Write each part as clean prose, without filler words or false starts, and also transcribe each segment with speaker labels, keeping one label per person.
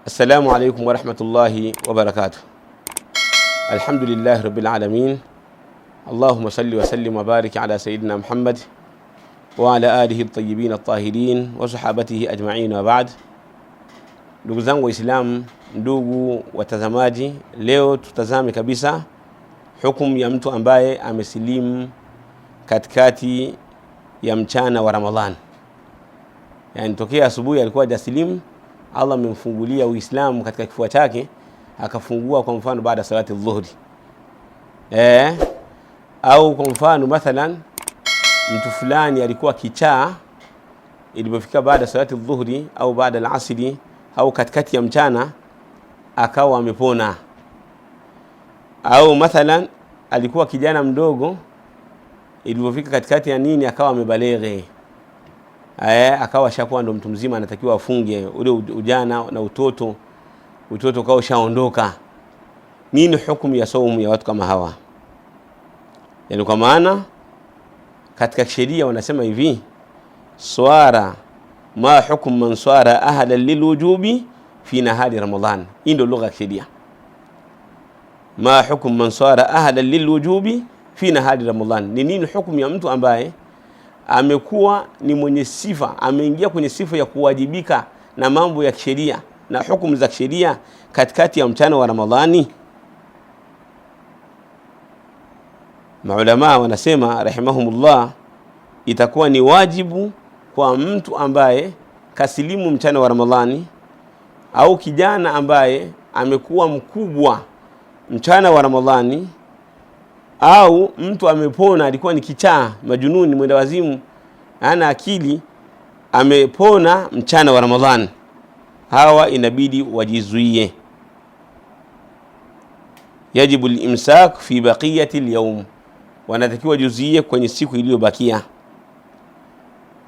Speaker 1: السلام عليكم ورحمة الله وبركاته. الحمد لله رب العالمين. اللهم صل وسلم وبارك على سيدنا محمد وعلى آله الطيبين الطاهرين وصحابته أجمعين وبعد. Ndugu zangu Waislamu, ndugu watazamaji, leo tutazame kabisa hukumu ya mtu ambaye amesilimu katikati ya mchana wa Ramadhan. Yani tokea asubuhi alikuwa hajasilimu, Allah amemfungulia Uislamu katika kifua chake, akafungua kwa mfano baada salati dhuhri. Au kwa mfano mathalan mtu fulani alikuwa kichaa, ilipofika baada salati dhuhri au baada al-asri au katikati ya mchana akawa amepona. Au mathalan alikuwa kijana mdogo, ilipofika katikati ya nini akawa amebaleghe, akawa shakuwa ndo mtu mzima, anatakiwa afunge ule ujana na utoto kao shaondoka. Nini hukumu ya saumu ya watu kama hawa? Yani kwa maana katika sheria wanasema hivi, swara ma hukum man swara ahla lilwujubi fi nahari Ramadhan. Hii ndio lugha ya sheria. Ma hukum man swara ahla lilwujubi fi nahari Ramadhan. Ni nini hukumu ya mtu ambaye amekuwa ni mwenye sifa, ameingia kwenye sifa ya kuwajibika na mambo ya kisheria na hukumu za kisheria katikati ya mchana wa Ramadhani? Maulama wanasema rahimahumullah, itakuwa ni wajibu kwa mtu ambaye kasilimu mchana wa Ramadhani, au kijana ambaye amekuwa mkubwa mchana wa Ramadhani, au mtu amepona, alikuwa ni kichaa, majununi, mwenda wazimu, hana akili, amepona mchana wa Ramadhani. Hawa inabidi wajizuie. Yajibu al-imsak fi baqiyati al-yawm, wanatakiwa wajizuie kwenye siku iliyobakia.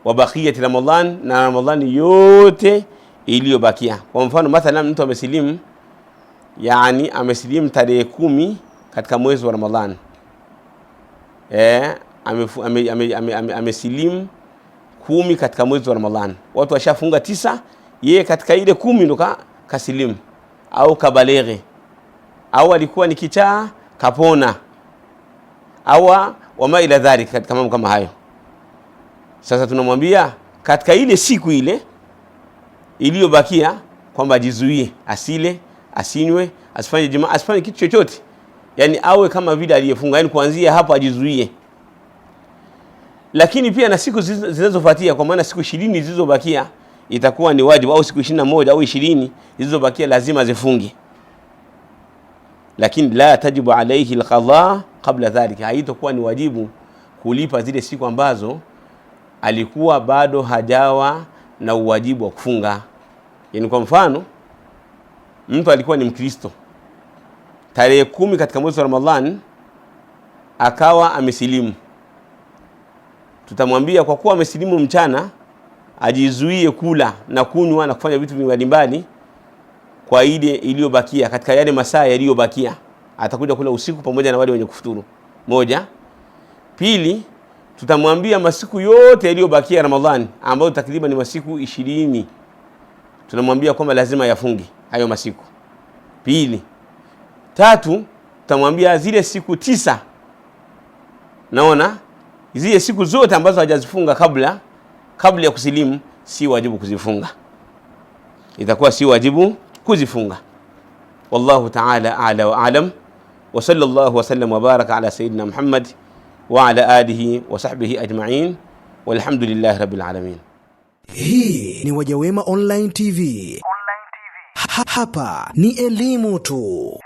Speaker 1: Wa baqiyati Ramadhan, na Ramadhani yote iliyobakia. Kwa mfano mathalan mtu amesilimu, yani amesilimu tarehe 10 katika mwezi wa Ramadhan. Amesilimu 10 katika mwezi wa Ramadhan. Watu washafunga 9, yeye katika ile 10 ndo kasilimu au kabaleghe, au alikuwa ni kichaa kapona, au wama ila dhalika, katika mambo kama hayo. Sasa tunamwambia katika ile siku ile iliyobakia kwamba jizuie, asile, asinywe, asifanye jamaa, asifanye kitu chochote. Yani awe kama vile aliyefunga, yani kuanzia hapo ajizuie. Lakini pia na siku zinazofuatia, kwa maana siku 20 zilizobakia itakuwa ni wajibu, au siku 21 au 20 zilizobakia lazima zifunge. Lakini la tajibu alayhi alqadha qabla dhalika, haitakuwa ni wajibu kulipa zile siku ambazo alikuwa bado hajawa na uwajibu wa kufunga. Yani kwa mfano mtu alikuwa ni Mkristo, tarehe 10 katika mwezi wa Ramadhan akawa amesilimu, tutamwambia kwa kuwa amesilimu mchana ajizuie kula na kunywa na kufanya vitu mbalimbali kwa ile iliyobakia, katika yale masaa yaliyobakia atakuja kula usiku pamoja na wale wenye kufuturu. Moja. Pili, tutamwambia masiku yote yaliyobakia Ramadhani ambayo takriban ni masiku 20, tunamwambia kwamba lazima yafunge hayo masiku. Pili. Tatu, tutamwambia zile siku 9, naona zile siku zote ambazo hajazifunga kabla ya kusilimu si wajibu kuzifunga, itakuwa si wajibu kuzifunga. Wallahu ta'ala a'la wa a'lam, wa sallallahu wa sallam wa baraka ala sayyidina Muhammad wa ala alihi wa sahbihi ajma'in, walhamdulillahi rabbil alamin.
Speaker 2: Hii ni Wajawema Online TV. Hapa ni elimu tu.